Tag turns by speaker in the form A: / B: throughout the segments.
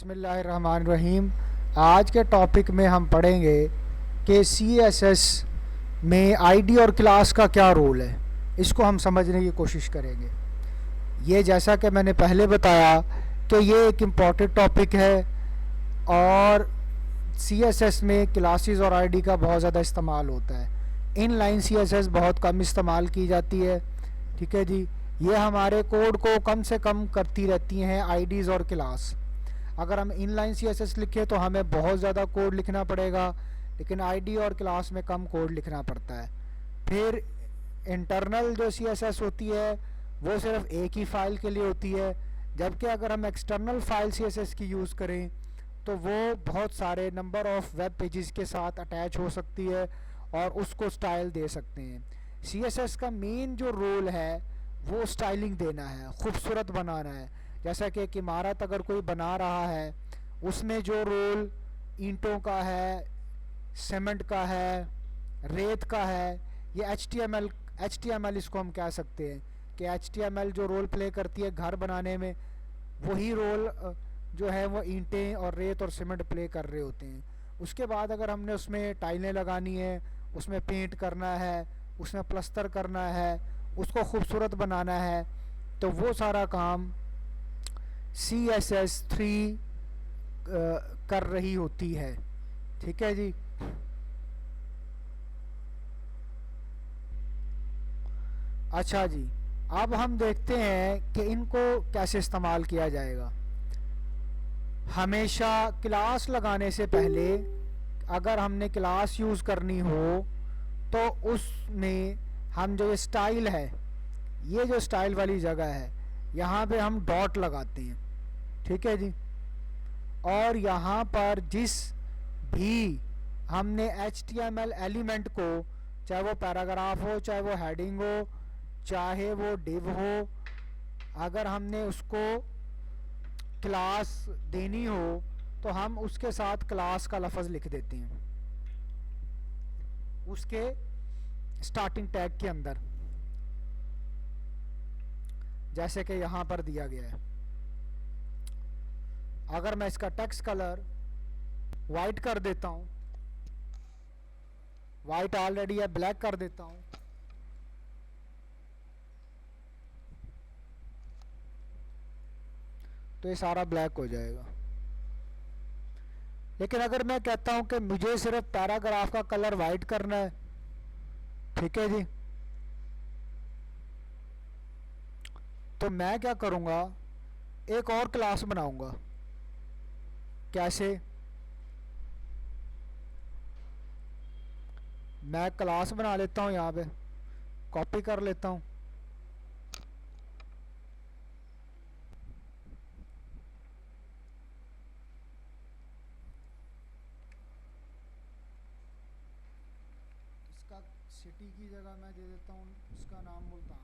A: बिस्मिल्लाहिर्रहमानिर्रहीम। आज के टॉपिक में हम पढ़ेंगे कि CSS में आईडी और क्लास का क्या रोल है। इसको हम समझने की कोशिश करेंगे। ये जैसा कि मैंने पहले बताया कि ये एक इम्पॉर्टेंट टॉपिक है और CSS में क्लासेस और आईडी का बहुत ज़्यादा इस्तेमाल होता है। इनलाइन CSS बहुत कम इस्तेमाल की जाती है। ठीक है जी, ये हमारे कोड को कम से कम करती रहती हैं आईडीज़ और क्लास। अगर हम इनलाइन CSS लिखें तो हमें बहुत ज़्यादा कोड लिखना पड़ेगा, लेकिन आईडी और क्लास में कम कोड लिखना पड़ता है। फिर इंटरनल जो CSS होती है वो सिर्फ एक ही फ़ाइल के लिए होती है, जबकि अगर हम एक्सटर्नल फाइल CSS की यूज़ करें तो वो बहुत सारे नंबर ऑफ़ वेब पेजेस के साथ अटैच हो सकती है और उसको स्टाइल दे सकते हैं। CSS का मेन जो रोल है वो स्टाइलिंग देना है, खूबसूरत बनाना है। जैसा कि एक इमारत अगर कोई बना रहा है, उसमें जो रोल ईंटों का है, सीमेंट का है, रेत का है, ये एच टी एम एल इसको हम कह सकते हैं कि HTML जो रोल प्ले करती है घर बनाने में, वही रोल जो है वो ईंटें और रेत और सीमेंट प्ले कर रहे होते हैं। उसके बाद अगर हमने उसमें टाइलें लगानी है, उसमें पेंट करना है, उसमें प्लस्तर करना है, उसको खूबसूरत बनाना है, तो वो सारा काम CSS3 कर रही होती है। ठीक है जी। अच्छा जी, अब हम देखते हैं कि इनको कैसे इस्तेमाल किया जाएगा। हमेशा क्लास लगाने से पहले अगर हमने क्लास यूज़ करनी हो तो उसमें हम जो ये स्टाइल है, ये जो स्टाइल वाली जगह है, यहाँ पे हम डॉट लगाते हैं। ठीक है जी। और यहाँ पर जिस भी हमने HTML एलिमेंट को, चाहे वो पैराग्राफ हो, चाहे वो हेडिंग हो, चाहे वो डिव हो, अगर हमने उसको क्लास देनी हो तो हम उसके साथ क्लास का लफ्ज़ लिख देते हैं उसके स्टार्टिंग टैग के अंदर, जैसे कि यहाँ पर दिया गया है। अगर मैं इसका टेक्स्ट कलर वाइट कर देता हूँ, वाइट ऑलरेडी है, ब्लैक कर देता हूँ, तो ये सारा ब्लैक हो जाएगा। लेकिन अगर मैं कहता हूँ कि मुझे सिर्फ पैराग्राफ का कलर वाइट करना है, ठीक है जी, तो मैं क्या करूँगा, एक और क्लास बनाऊँगा। कैसे? मैं क्लास बना लेता हूँ, यहाँ पे कॉपी कर लेता हूँ। इसका सिटी की जगह मैं दे देता हूँ इसका नाम मुल्तान।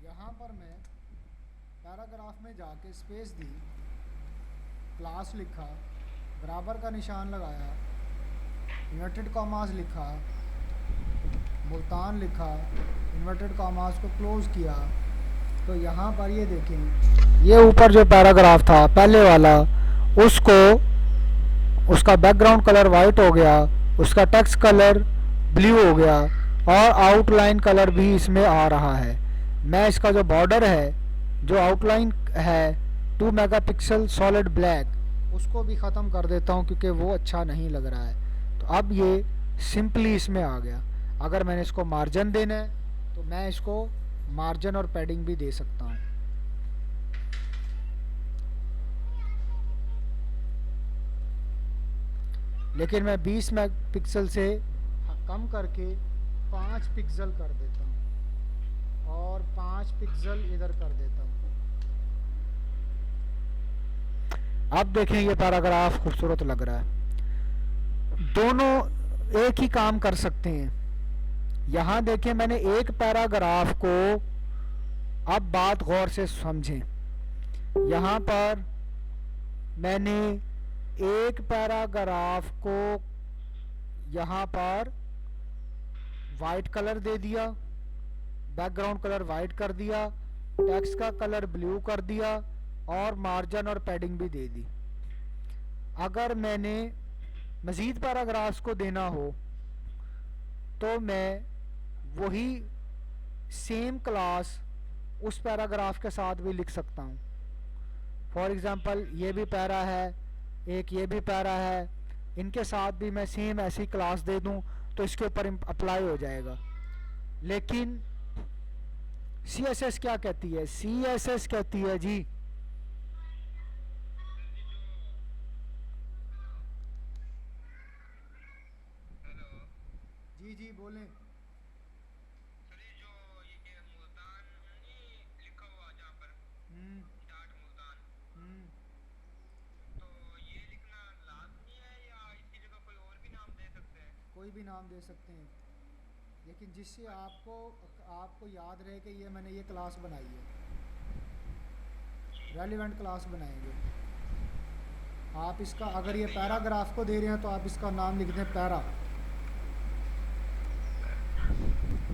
A: यहाँ पर मैं पैराग्राफ में जाके स्पेस दी, क्लास लिखा, बराबर का निशान लगाया, इन्वर्टेड कॉमास लिखा, मुल्तान लिखा, इन्वर्टेड कॉमास को क्लोज किया, तो यहाँ पर ये देखें, ये ऊपर जो पैराग्राफ था पहले वाला, उसको उसका बैकग्राउंड कलर वाइट हो गया, उसका टेक्स्ट कलर ब्लू हो गया और आउटलाइन कलर भी इसमें आ रहा है। मैं इसका जो बॉर्डर है, जो आउटलाइन है 2 मेगापिक्सल सॉलिड ब्लैक, उसको भी ख़त्म कर देता हूँ क्योंकि वो अच्छा नहीं लग रहा है। तो अब ये सिंपली इसमें आ गया। अगर मैंने इसको मार्जिन देना है तो मैं इसको मार्जिन और पैडिंग भी दे सकता हूँ। लेकिन मैं 20 मेगापिक्सल से कम करके 5 पिक्सल कर देता हूँ और 5 पिक्सल इधर कर देता हूँ। अब देखें ये पैराग्राफ खूबसूरत लग रहा है। दोनों एक ही काम कर सकते हैं। यहाँ देखें मैंने एक पैराग्राफ को, अब बात गौर से समझें, यहाँ पर मैंने एक पैराग्राफ को यहाँ पर वाइट कलर दे दिया, बैकग्राउंड कलर वाइट कर दिया, टेक्स्ट का कलर ब्लू कर दिया और मार्जिन और पैडिंग भी दे दी। अगर मैंने मज़ीद पैराग्राफ्स को देना हो तो मैं वही सेम क्लास उस पैराग्राफ के साथ भी लिख सकता हूँ। फॉर एग्ज़ाम्पल ये भी पैरा है, एक ये भी पैरा है, इनके साथ भी मैं सेम ऐसी क्लास दे दूँ तो इसके ऊपर अप्लाई हो जाएगा। लेकिन CSS क्या कहती है? CSS कहती है जी जी बोलें। कोई भी नाम दे सकते हैं, लेकिन जिससे आपको याद रहे कि ये मैंने ये क्लास बनाई है, रेलिवेंट क्लास बनाएंगे। आप इसका, अगर ये पैराग्राफ को दे रहे हैं तो आप इसका नाम लिख दें पैरा।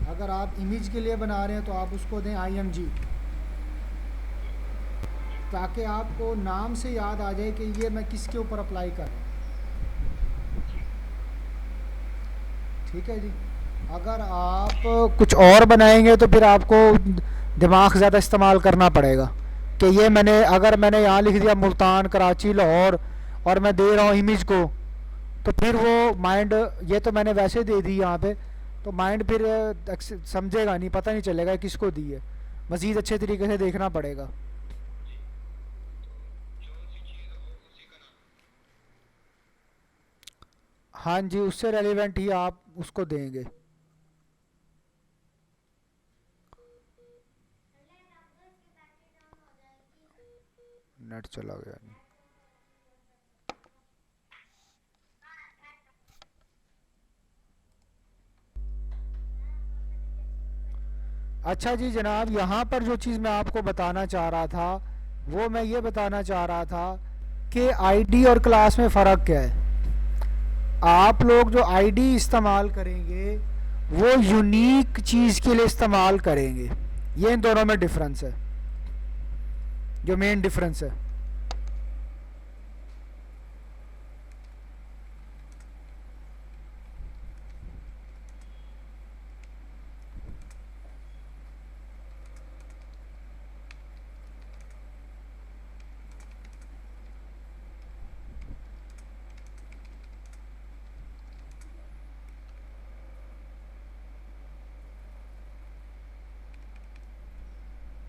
A: अगर आप इमेज के लिए बना रहे हैं तो आप उसको दें IMG, ताकि आपको नाम से याद आ जाए कि ये मैं किसके ऊपर अप्लाई कर रहा हूँ। ठीक है जी। अगर आप कुछ और बनाएंगे तो फिर आपको दिमाग ज़्यादा इस्तेमाल करना पड़ेगा कि ये अगर मैंने यहाँ लिख दिया मुल्तान, कराची, लाहौर और मैं दे रहा हूँ इमेज को, तो फिर वो माइंड, ये तो मैंने वैसे दे दी यहाँ पे, तो माइंड फिर समझेगा नहीं, पता नहीं चलेगा किसको दी है। मज़ीद अच्छे तरीके से देखना पड़ेगा। हाँ जी, उससे रेलिवेंट ही आप उसको देंगे। नेट चला गया नहीं। अच्छा जी जनाब, यहाँ पर जो चीज़ मैं आपको बताना चाह रहा था वो मैं ये बताना चाह रहा था कि आईडी और क्लास में फ़र्क क्या है। आप लोग जो आईडी इस्तेमाल करेंगे वो यूनिक चीज़ के लिए इस्तेमाल करेंगे। ये इन दोनों में डिफरेंस है, जो मेन डिफरेंस है।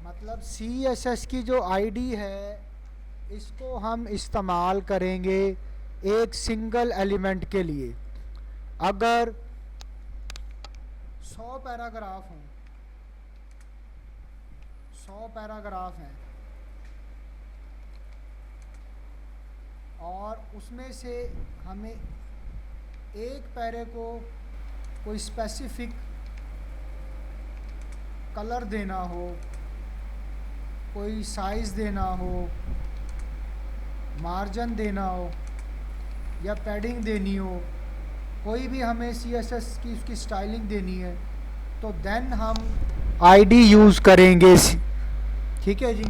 A: मतलब CSS की जो आईडी है इसको हम इस्तेमाल करेंगे एक सिंगल एलिमेंट के लिए। अगर 100 पैराग्राफ हों, 100 पैराग्राफ हैं और उसमें से हमें एक पैरे को कोई स्पेसिफिक कलर देना हो, कोई साइज़ देना हो, मार्जिन देना हो या पैडिंग देनी हो, कोई भी हमें CSS की उसकी स्टाइलिंग देनी है, तो देन हम आईडी यूज़ करेंगे। ठीक है जी।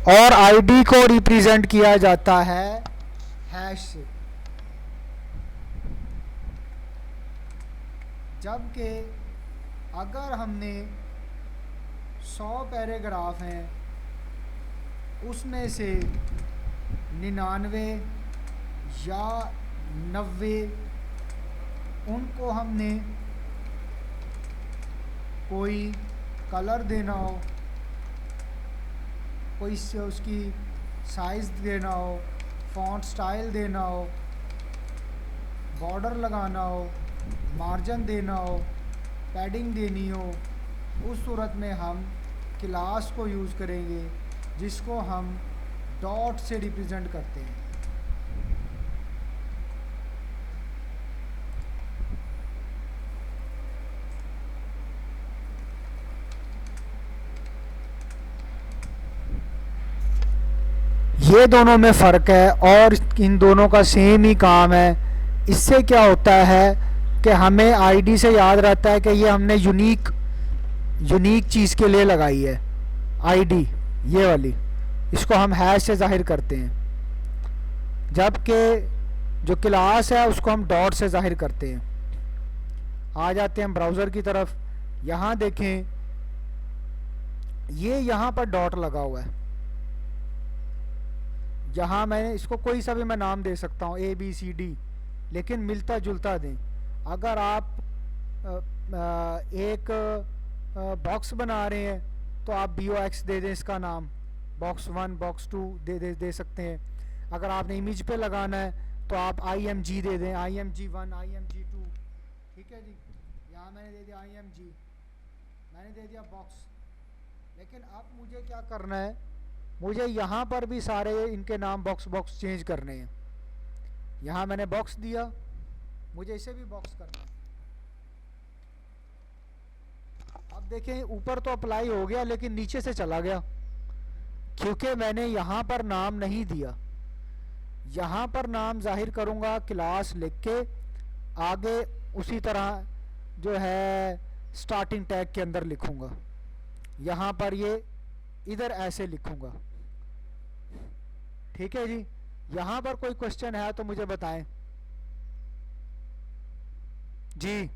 A: और आईडी को रिप्रेजेंट किया जाता है हैश से, जबकि अगर हमने 100 पैराग्राफ हैं उसमें से 99 या 90 उनको हमने कोई कलर देना हो, कोई से उसकी साइज़ देना हो, फ़ॉन्ट स्टाइल देना हो, बॉर्डर लगाना हो, मार्जिन देना हो, पैडिंग देनी हो, उस सूरत में हम क्लास को यूज़ करेंगे जिसको हम डॉट से रिप्रेजेंट करते हैं। ये दोनों में फ़र्क है और इन दोनों का सेम ही काम है। इससे क्या होता है कि हमें आईडी से याद रहता है कि ये हमने यूनिक यूनिक चीज़ के लिए लगाई है आईडी, ये वाली। इसको हम हैश से ज़ाहिर करते हैं, जबकि जो क्लास है उसको हम डॉट से ज़ाहिर करते हैं। आ जाते हैं ब्राउज़र की तरफ। यहाँ देखें, ये यहाँ पर डॉट लगा हुआ है। यहाँ मैंने इसको कोई सा भी मैं नाम दे सकता हूँ, ए बी सी डी, लेकिन मिलता जुलता दें। अगर आप एक बॉक्स बना रहे हैं तो आप BOX दे दें इसका नाम, बॉक्स 1 बॉक्स 2 दे सकते हैं। अगर आपने इमेज पे लगाना है तो आप IMG दे दें, IMG1 IMG2, ठीक है जी। यहाँ मैंने दे दिया IMG, मैंने दे दिया बॉक्स। लेकिन अब मुझे क्या करना है, मुझे यहाँ पर भी सारे इनके नाम बॉक्स चेंज करने हैं। यहाँ मैंने बॉक्स दिया, मुझे इसे भी बॉक्स करना है। अब देखें ऊपर तो अप्लाई हो गया लेकिन नीचे से चला गया, क्योंकि मैंने यहाँ पर नाम नहीं दिया। यहाँ पर नाम जाहिर करूँगा क्लास लिख के, आगे उसी तरह जो है स्टार्टिंग टैग के अंदर लिखूँगा। यहाँ पर ये इधर ऐसे लिखूँगा, ठीक है जी। यहाँ पर कोई क्वेश्चन है तो मुझे बताएं जी।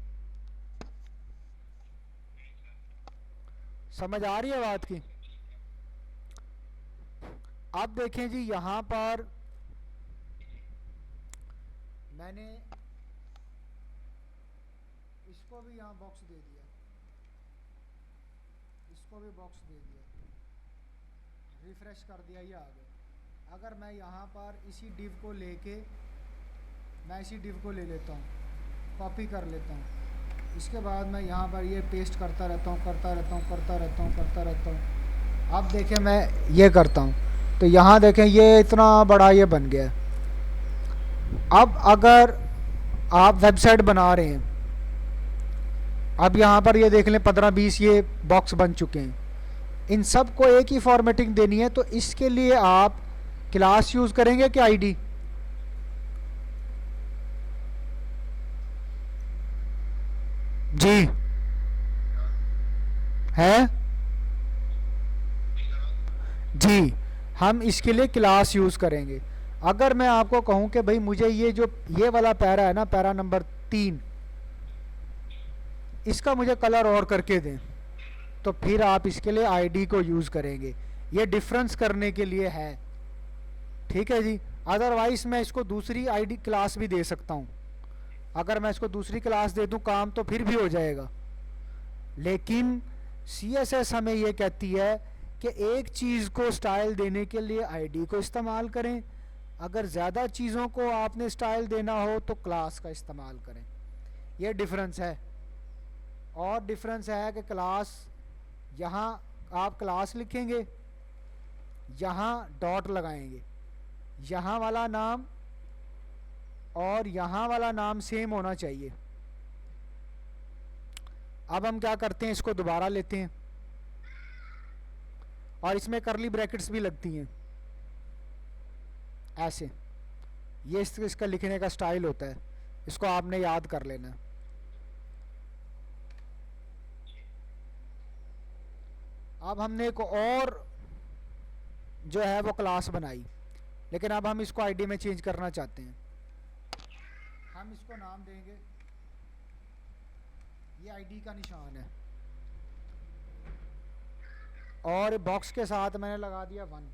A: समझ आ रही है बात की? अब देखें जी, यहाँ पर मैंने इसको भी यहाँ बॉक्स दे दिया, इसको भी बॉक्स दे दिया, रिफ्रेश कर दिया, ये आ गया। अगर मैं यहाँ पर इसी डिव को लेके, मैं इसी डिव को ले लेता हूँ, कॉपी कर लेता हूँ, इसके बाद मैं यहाँ पर ये पेस्ट करता रहता हूँ, करता रहता हूँ। अब देखें मैं ये करता हूँ तो यहाँ देखें ये इतना बड़ा ये बन गया। अब अगर आप वेबसाइट बना रहे हैं, अब यहाँ पर ये देख लें 15-20 ये बॉक्स बन चुके हैं। इन सब को एक ही फॉर्मेटिंग देनी है, तो इसके लिए आप क्लास यूज़ करेंगे कि आईडी? जी है जी, हम इसके लिए क्लास यूज़ करेंगे। अगर मैं आपको कहूँ कि भाई मुझे ये जो ये वाला पैरा है ना, पैरा नंबर 3, इसका मुझे कलर और करके दें, तो फिर आप इसके लिए आईडी को यूज़ करेंगे। ये डिफरेंस करने के लिए है, ठीक है जी। अदरवाइज़ मैं इसको दूसरी आईडी क्लास भी दे सकता हूँ। अगर मैं इसको दूसरी क्लास दे दूँ काम तो फिर भी हो जाएगा, लेकिन CSS हमें ये कहती है कि एक चीज़ को स्टाइल देने के लिए आईडी को इस्तेमाल करें, अगर ज़्यादा चीज़ों को आपने स्टाइल देना हो तो क्लास का इस्तेमाल करें। ये डिफरेंस है। और डिफरेंस है कि क्लास, यहाँ आप क्लास लिखेंगे, यहाँ डॉट लगाएंगे, यहाँ वाला नाम और यहाँ वाला नाम सेम होना चाहिए। अब हम क्या करते हैं, इसको दोबारा लेते हैं और इसमें करली ब्रैकेट्स भी लगती हैं ऐसे। ये इसका लिखने का स्टाइल होता है, इसको आपने याद कर लेना है। अब हमने एक और जो है वो क्लास बनाई, लेकिन अब हम इसको आईडी में चेंज करना चाहते हैं। हम इसको नाम देंगे, ये आईडी का निशान है, और बॉक्स के साथ मैंने लगा दिया 1,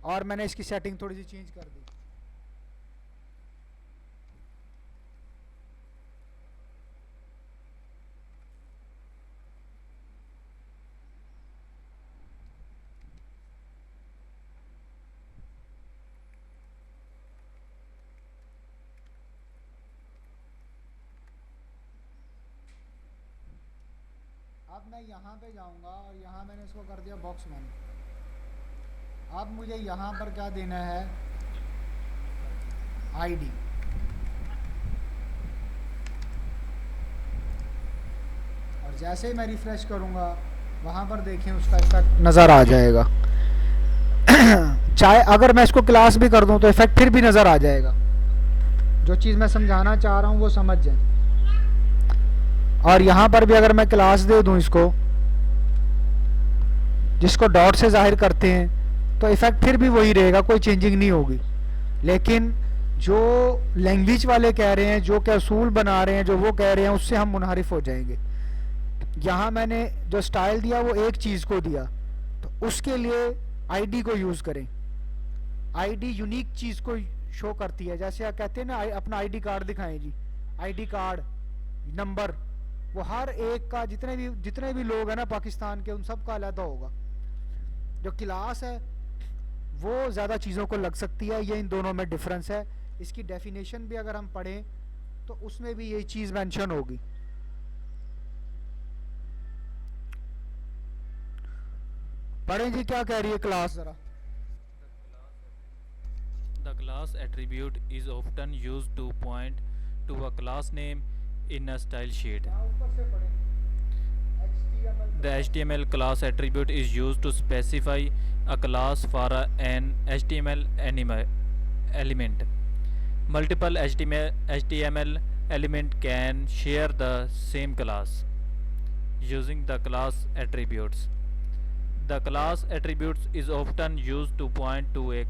A: और मैंने इसकी सेटिंग थोड़ी सी चेंज कर दी। अब मैं यहाँ पे जाऊँगा और यहाँ मैंने इसको कर दिया बॉक्स 1। अब मुझे यहाँ पर क्या देना है, आईडी। और जैसे ही मैं रिफ्रेश करूँगा वहाँ पर देखें उसका इफेक्ट नज़र आ जाएगा। चाहे अगर मैं इसको क्लास भी कर दूँ तो इफेक्ट फिर भी नज़र आ जाएगा। जो चीज़ मैं समझाना चाह रहा हूँ वो समझ जाए। और यहाँ पर भी अगर मैं क्लास दे दूँ इसको, जिसको डॉट से जाहिर करते हैं, तो इफेक्ट फिर भी वही रहेगा, कोई चेंजिंग नहीं होगी। लेकिन जो लैंग्वेज वाले कह रहे हैं, जो क्या असूल बना रहे हैं, जो वो कह रहे हैं, उससे हम मुनहरिफ हो जाएंगे। यहाँ मैंने जो स्टाइल दिया वो एक चीज़ को दिया, तो उसके लिए आईडी को यूज़ करें। आईडी यूनिक चीज़ को शो करती है। जैसे आप कहते हैं ना, अपना आईडी कार्ड दिखाएं जी, आईडी कार्ड नंबर, वो हर एक का, जितने भी लोग हैं ना पाकिस्तान के, उन सब का अलग होगा। जो क्लास है वो ज़्यादा चीज़ों को लग सकती है, ये इन दोनों में डिफरेंस है। इसकी डेफिनेशन भी अगर हम पढ़ें तो उसमें भी यही चीज़ मेंशन होगी। पढ़ें जी, क्या कह रही है क्लास जरा।
B: The class attribute is often used to point to a class name in a style sheet.
A: ऊपर से पढ़ें,
B: The HTML class attribute is used to specify a class for an HTML element. Multiple HTML element can share the same class using the class attributes. The class attributes is often used to point to a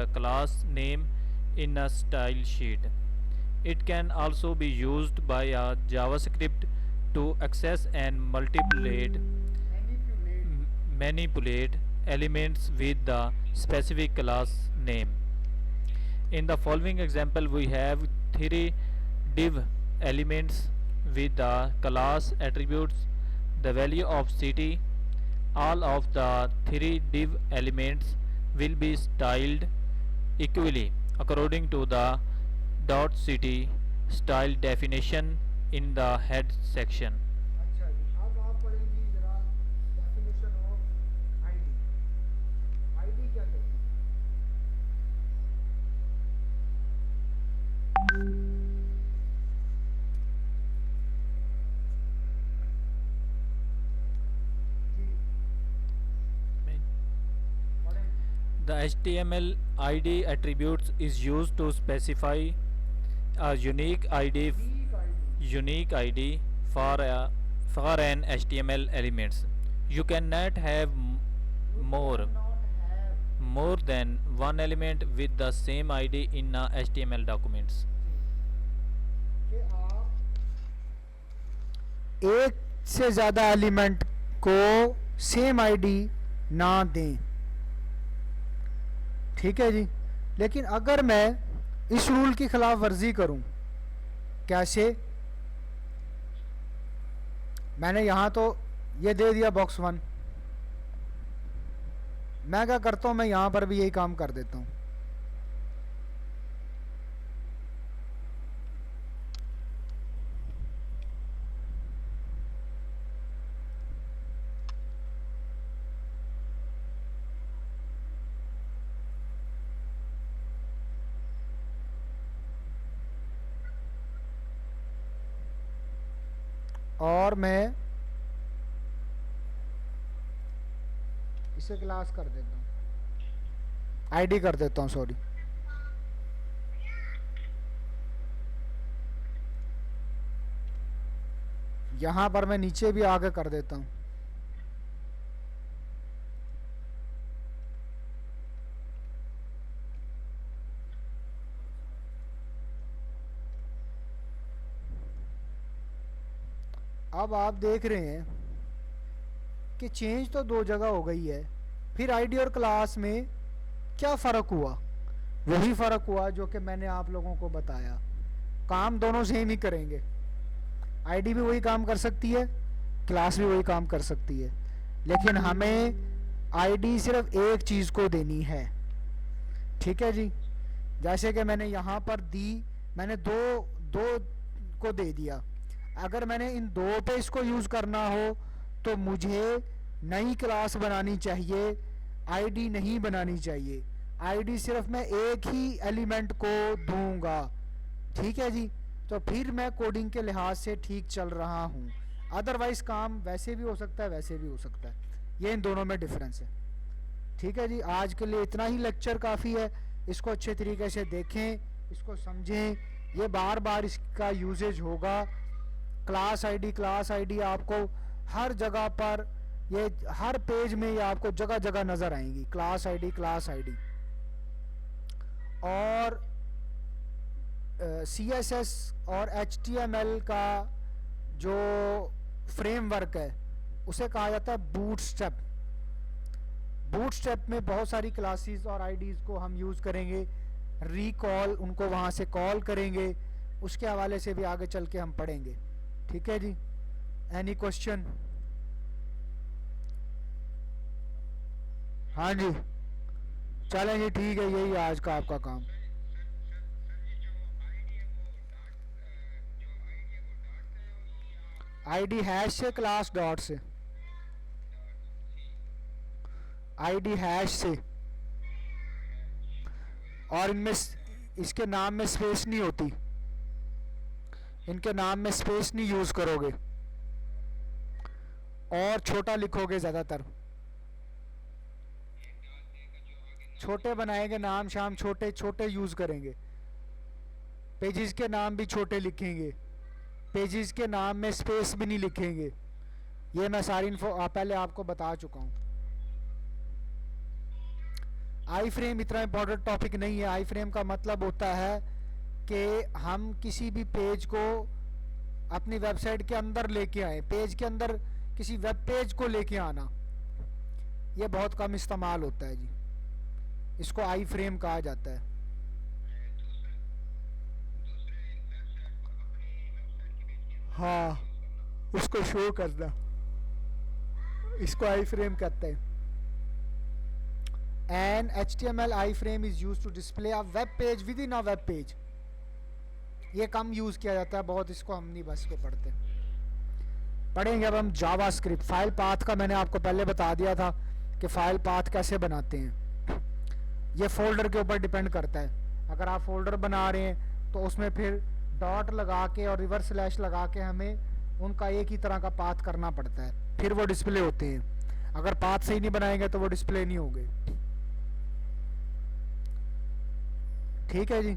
B: class name in a style sheet. It can also be used by a JavaScript to access and manipulate elements with the specific class name. In the following example, we have three div elements with the class attributes the value of city. All of the three div elements will be styled equally according to the .city style definition in the head section.
A: अच्छा जी, अब आप पढ़ेंगी जरा definition of ID. ID क्या कहती है? जी पढ़ें।
B: The HTML ID attributes is used to specify a unique ID for an HTML elements. You cannot have more than one element with the same ID in a HTML documents.
A: कि आप एक से ज़्यादा element को same ID ना दें, ठीक है जी। लेकिन अगर मैं इस रूल की खिलाफ वर्जी करूं, कैसे? मैंने यहाँ तो ये दे दिया बॉक्स 1, मैं क्या करता हूँ, मैं यहाँ पर भी यही काम कर देता हूँ। और मैं इसे क्लास कर देता हूँ, आईडी कर देता हूँ, सॉरी। यहाँ पर मैं नीचे भी आगे कर देता हूँ। अब आप देख रहे हैं कि चेंज तो दो जगह हो गई है, फिर आईडी और क्लास में क्या फ़र्क हुआ? वही फ़र्क हुआ जो कि मैंने आप लोगों को बताया। काम दोनों सेम ही करेंगे, आईडी भी वही काम कर सकती है, क्लास भी वही काम कर सकती है, लेकिन हमें आईडी सिर्फ एक चीज़ को देनी है, ठीक है जी। जैसे कि मैंने यहाँ पर दी, मैंने दो को दे दिया। अगर मैंने इन दो पे इसको यूज़ करना हो तो मुझे नई क्लास बनानी चाहिए, आईडी नहीं बनानी चाहिए। आईडी सिर्फ मैं एक ही एलिमेंट को दूंगा, ठीक है जी। तो फिर मैं कोडिंग के लिहाज से ठीक चल रहा हूँ। अदरवाइज काम वैसे भी हो सकता है, वैसे भी हो सकता है। ये इन दोनों में डिफरेंस है, ठीक है जी। आज के लिए इतना ही लेक्चर काफ़ी है। इसको अच्छे तरीके से देखें, इसको समझें। ये बार बार इसका यूजेज होगा। क्लास आईडी आपको हर जगह पर, ये हर पेज में ये आपको जगह जगह नज़र आएंगी, क्लास आईडी। और CSS और HTML का जो फ्रेमवर्क है उसे कहा जाता है बूटस्ट्रैप। बूटस्ट्रैप में बहुत सारी क्लासेस और आईडीज़ को हम यूज़ करेंगे, रिकॉल उनको वहाँ से कॉल करेंगे। उसके हवाले से भी आगे चल के हम पढ़ेंगे, ठीक है जी। Any question? हाँ जी, चलें जी, ठीक है। यही आज का आपका काम। आईडी हैश से, क्लास डॉट से, आईडी हैश से। और इनमें इसके नाम में स्पेस नहीं होती, इनके नाम में स्पेस नहीं यूज़ करोगे और छोटा लिखोगे ज़्यादातर। छोटे बनाएंगे, नाम शाम छोटे छोटे यूज़ करेंगे। पेजेस के नाम भी छोटे लिखेंगे, पेजेस के नाम में स्पेस भी नहीं लिखेंगे। ये मैं सारी इन्फो पहले आपको बता चुका हूँ। आई फ्रेम इतना इम्पोर्टेंट टॉपिक नहीं है। आई फ्रेम का मतलब होता है कि हम किसी भी पेज को अपनी वेबसाइट के अंदर लेके आए, पेज के अंदर किसी वेब पेज को लेके आना, ये बहुत कम इस्तेमाल होता है जी। इसको आई फ्रेम कहा जाता है। हाँ, उसको शो करना, इसको आई फ्रेम कहते हैं। An HTML iframe is use to display a web page within a web page. ये कम यूज किया जाता है बहुत, इसको हम नहीं बस को पढ़ेंगे। अब हम जावा स्क्रिप्ट फाइल पाथ का मैंने आपको पहले बता दिया था कि फाइल पाथ कैसे बनाते हैं। ये फोल्डर के ऊपर डिपेंड करता है। अगर आप फोल्डर बना रहे हैं तो उसमें फिर डॉट लगा के और रिवर्स स्लैश लगा के हमें उनका एक ही तरह का पाथ करना पड़ता है, फिर वो डिस्प्ले होते हैं। अगर पाथ सही नहीं बनाएंगे तो वो डिस्प्ले नहीं होंगे, ठीक है जी।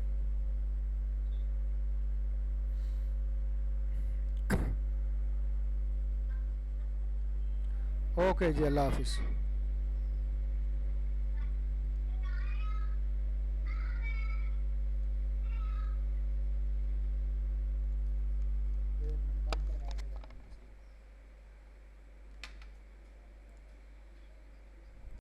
A: ओके जी, अल्लाह हाफिज़।